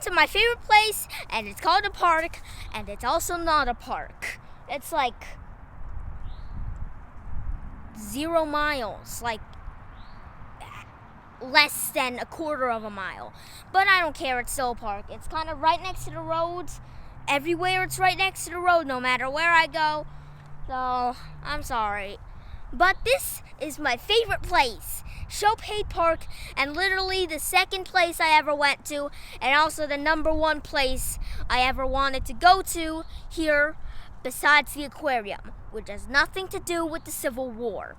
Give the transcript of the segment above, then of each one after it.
to my favorite place, and it's called a park, and it's also not a park. It's like 0 miles, like less than a quarter of a mile. But I don't care, it's still a park. It's kind of right next to the roads. Everywhere it's right next to the road, no matter where I go. So, I'm sorry. But this is my favorite place, Shoupade Park, and literally the second place I ever went to, and also the number 1 place I ever wanted to go to here, besides the aquarium, which has nothing to do with the Civil War.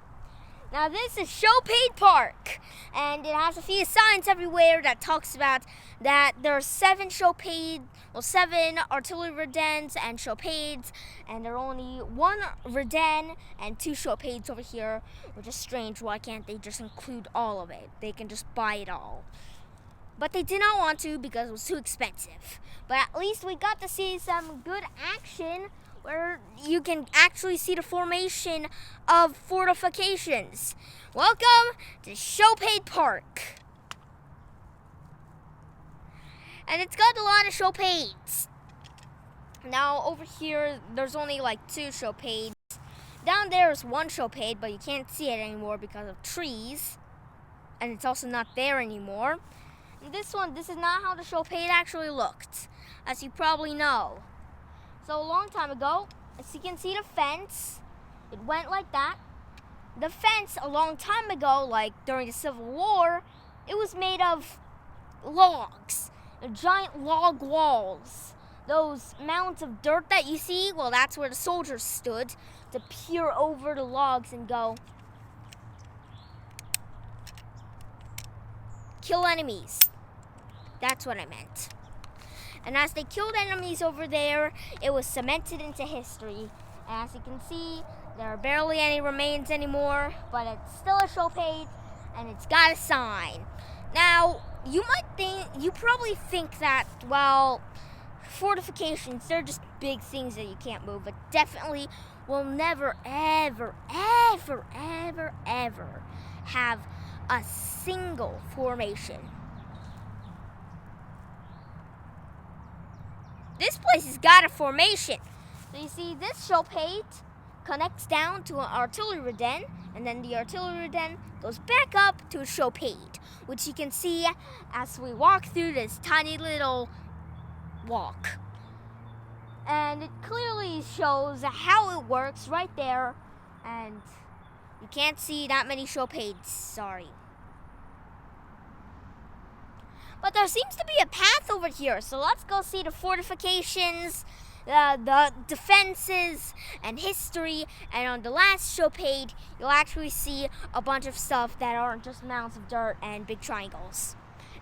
Now this is Shoupade Park, and it has a few signs everywhere that talks about that there are 7 artillery redens and Shoupades, and there are only 1 reden and 2 Shoupades over here, which is strange. Why can't they just include all of it? They can just buy it all. But they did not want to because it was too expensive. But at least we got to see some good action where you can actually see the formation of fortifications. Welcome to Shoupade Park. And it's got a lot of Shoupades. Now over here, there's only like 2 Shoupades. Down there is 1 Shoupade, but you can't see it anymore because of trees. And it's also not there anymore. And this is not how the Shoupade actually looked, as you probably know. So a long time ago, as you can see the fence, it went like that. The fence a long time ago, like during the Civil War, it was made of logs, giant log walls. Those mounds of dirt that you see, well, that's where the soldiers stood to peer over the logs and go, kill enemies. That's what I meant. And as they killed enemies over there, it was cemented into history. And as you can see, there are barely any remains anymore, but it's still a Shoupade, and it's got a sign. Now, you probably think that, well, fortifications, they're just big things that you can't move, but definitely will never, ever, ever, ever, ever have a single formation. This place has got a formation. So you see, this Shoupade connects down to an artillery reden, and then the artillery reden goes back up to a Shoupade, which you can see as we walk through this tiny little walk. And it clearly shows how it works right there, and you can't see that many Shoupades, sorry. But there seems to be a path over here, so let's go see the fortifications, the defenses, and history. And on the last Shoupade, you'll actually see a bunch of stuff that aren't just mounds of dirt and big triangles.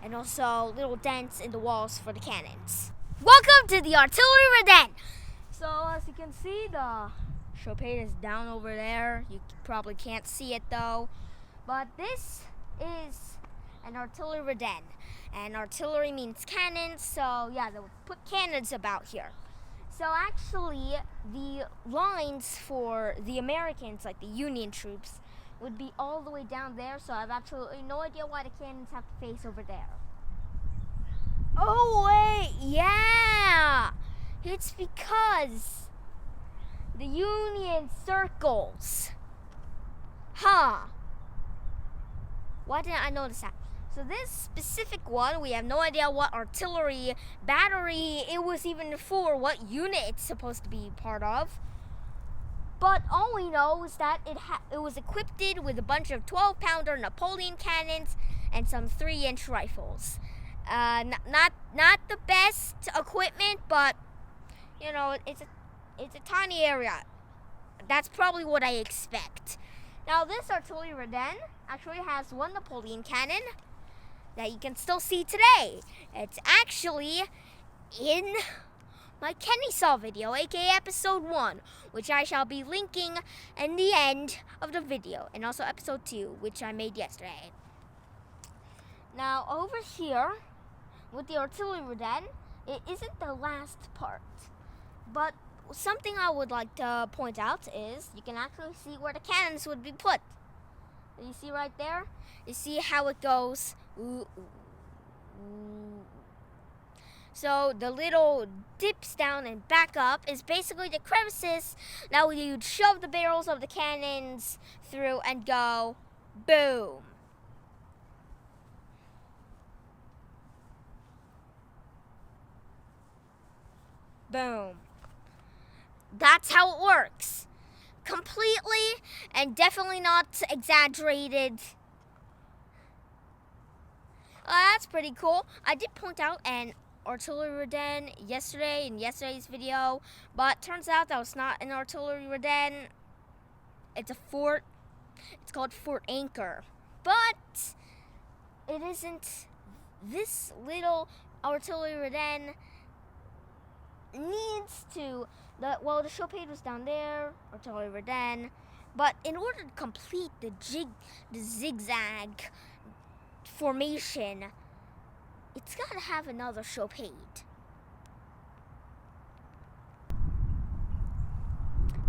And also little dents in the walls for the cannons. Welcome to the artillery reden! So as you can see, the Shoupade is down over there. You probably can't see it though. But this is an artillery reden. And artillery means cannons, so yeah, they would put cannons about here. So actually, the lines for the Americans, like the Union troops, would be all the way down there, so I have absolutely no idea why the cannons have to face over there. Oh wait, yeah! It's because the Union circles. Huh. Why didn't I notice that? So this specific one, we have no idea what artillery battery it was even for, what unit it's supposed to be part of. But all we know is that it was equipped with a bunch of 12-pounder Napoleon cannons and some 3-inch rifles. Not the best equipment, but you know, it's a tiny area. That's probably what I expect. Now this artillery reden actually has 1 Napoleon cannon that you can still see today. It's actually in my Kenny Saw video, aka episode 1, which I shall be linking in the end of the video, and also episode 2, which I made yesterday. Now over here, with the artillery reden, it isn't the last part, but something I would like to point out is you can actually see where the cannons would be put. You see right there? You see how it goes. Ooh, ooh, ooh. So the little dips down and back up is basically the crevices. Now you'd shove the barrels of the cannons through and go boom. Boom. That's how it works. Completely and definitely not exaggerated. That's pretty cool. I did point out an artillery den yesterday in yesterday's video, but turns out that was not an artillery den. It's a fort. It's called Fort Anchor. But it isn't. This little artillery den needs to, the Shoupade was down there, artillery den, but in order to complete the zigzag formation, it's got to have another Shoupade.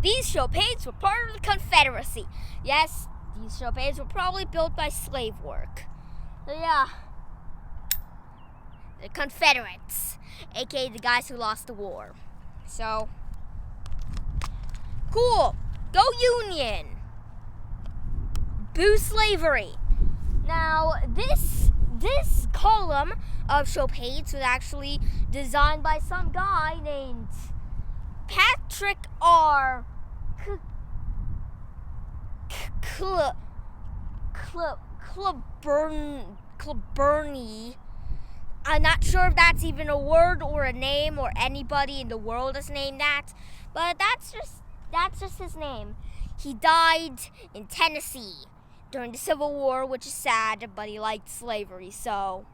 These Shoupades were part of the Confederacy. Yes, these Shoupades were probably built by slave work. So yeah, the Confederates, aka the guys who lost the war. So, cool. Go Union. Boo slavery. Now, this column of Shoupades was actually designed by some guy named Patrick R. Claburney. I'm not sure if that's even a word or a name or anybody in the world has named that, but that's just his name. He died in Tennessee during the Civil War, which is sad, but he liked slavery, so.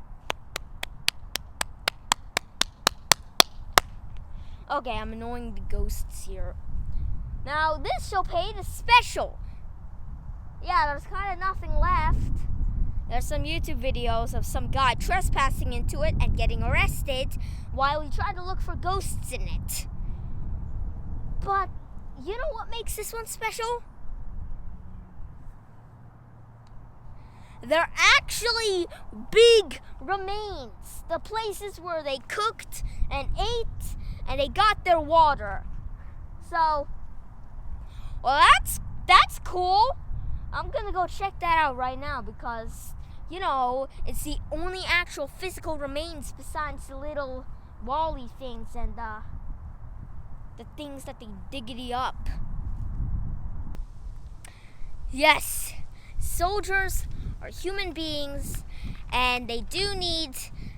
Okay, I'm annoying the ghosts here. Now, this Shoupade is special. Yeah, there's kind of nothing left. There's some YouTube videos of some guy trespassing into it and getting arrested while he tried to look for ghosts in it. But you know what makes this one special? They're actually big remains. The places where they cooked and ate and they got their water. So, well, that's cool. I'm gonna go check that out right now because, you know, it's the only actual physical remains besides the little Wally things and the things that they diggity up. Yes, soldiers are human beings and they do need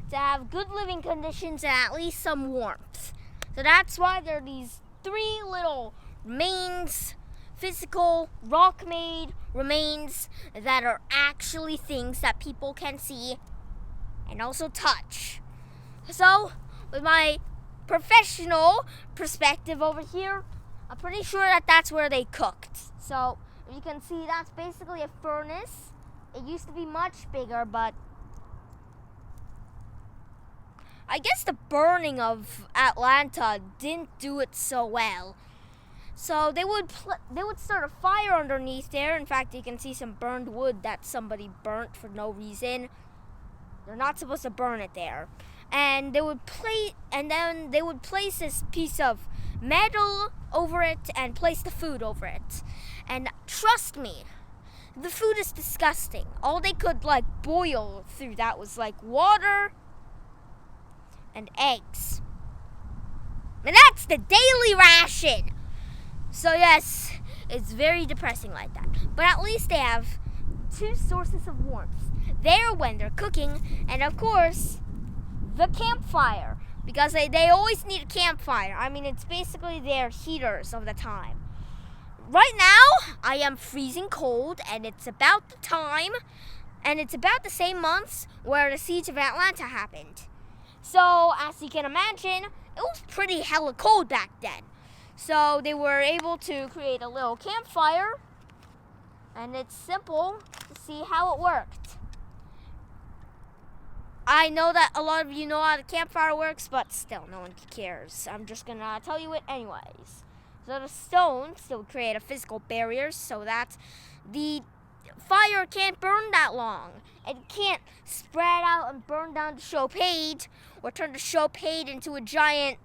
to have good living conditions and at least some warmth. So that's why there are these three little remains, physical, rock-made remains that are actually things that people can see and also touch. So, with my professional perspective over here, I'm pretty sure that that's where they cooked. So, you can see that's basically a furnace. It used to be much bigger, but I guess the burning of Atlanta didn't do it so well. So they would start a fire underneath there. In fact, you can see some burned wood that somebody burnt for no reason. They're not supposed to burn it there. And they would place this piece of metal over it and place the food over it. And trust me, the food is disgusting. All they could boil through that was water and eggs. And that's the daily ration. So yes, it's very depressing like that. But at least they have two sources of warmth. There when they're cooking, and of course, the campfire. Because they always need a campfire. I mean, it's basically their heaters of the time. Right now, I am freezing cold, and it's about the time, and it's about the same months where the siege of Atlanta happened. So, as you can imagine, it was pretty hella cold back then. So they were able to create a little campfire, and it's simple to see how it worked. I know that a lot of you know how the campfire works, but still, no one cares. I'm just gonna tell you it anyways. So the stones, they would create a physical barrier so that the fire can't burn that long. It can't spread out and burn down the Shoupade or turn the Shoupade into a giant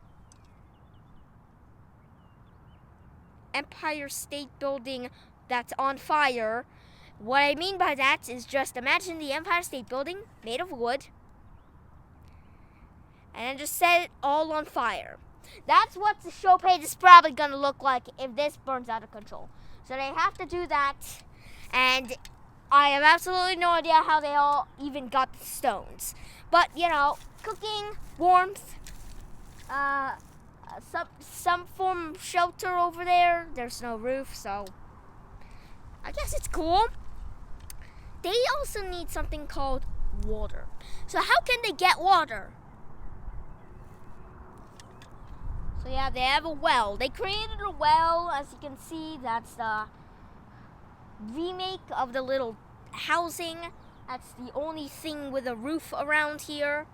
Empire State Building that's on fire. What I mean by that is just imagine the Empire State Building made of wood and then just set it all on fire. That's what the Shoupade is probably going to look like if this burns out of control. So they have to do that, and I have absolutely no idea how they all even got the stones. But, you know, cooking, warmth, some form of shelter over there. There's no roof, so I guess it's cool. They also need something called water. So how can they get water? So yeah, they have a well. They created a well, as you can see. That's the remake of the little housing. That's the only thing with a roof around here.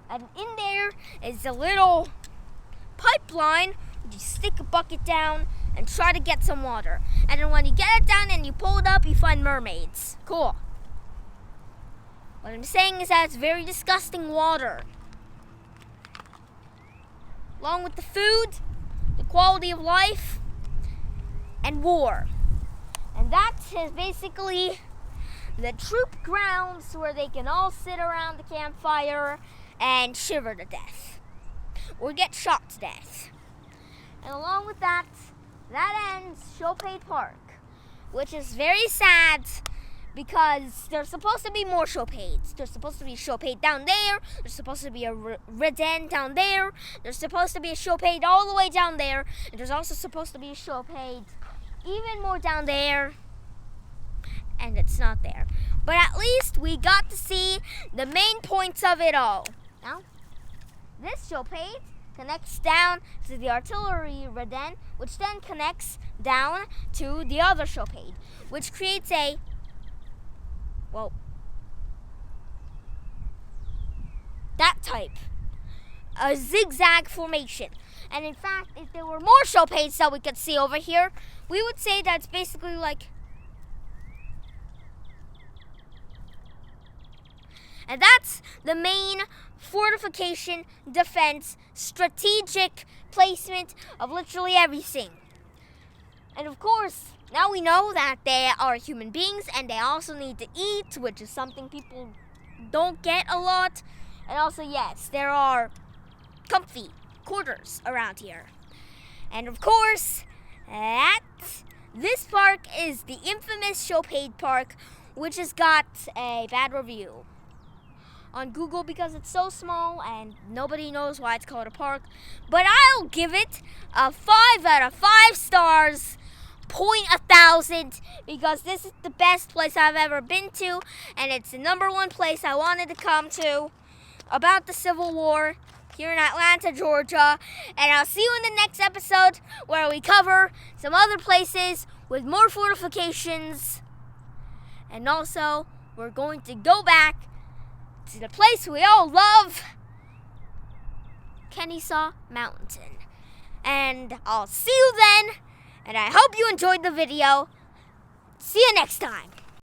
And in there is a little pipeline. You stick a bucket down and try to get some water. And then when you get it down and you pull it up, you find mermaids. Cool. What I'm saying is that it's very disgusting water. Along with the food, the quality of life, and war. And that is basically the troop grounds where they can all sit around the campfire and shiver to death. Or get shot to death. And along with that, that ends Shoupade Park. Which is very sad because there's supposed to be more Shoupades. There's supposed to be a Shoupade down there. There's supposed to be a Reden down there. There's supposed to be a Shoupade all the way down there. And there's also supposed to be a Shoupade even more down there. And it's not there. But at least we got to see the main points of it all. Now, this Shoupade connects down to the artillery Reden, which then connects down to the other Shoupade, which creates a, well, that type, a zigzag formation. And in fact, if there were more Shoupades that we could see over here, we would say that's basically like, and that's the main fortification, defense, strategic placement of literally everything. And of course, now we know that they are human beings and they also need to eat, which is something people don't get a lot. And also, yes, there are comfy quarters around here. And of course, this park is the infamous Shoupade Park, which has got a bad review on Google because it's so small and nobody knows why it's called a park. But I'll give it a 5 out of 5 stars, 0.1000, because this is the best place I've ever been to, and it's the #1 place I wanted to come to about the Civil War here in Atlanta, Georgia. And I'll see you in the next episode where we cover some other places with more fortifications. And also, we're going to go back to the place we all love, Kennesaw Mountain. And I'll see you then, and I hope you enjoyed the video. See you next time.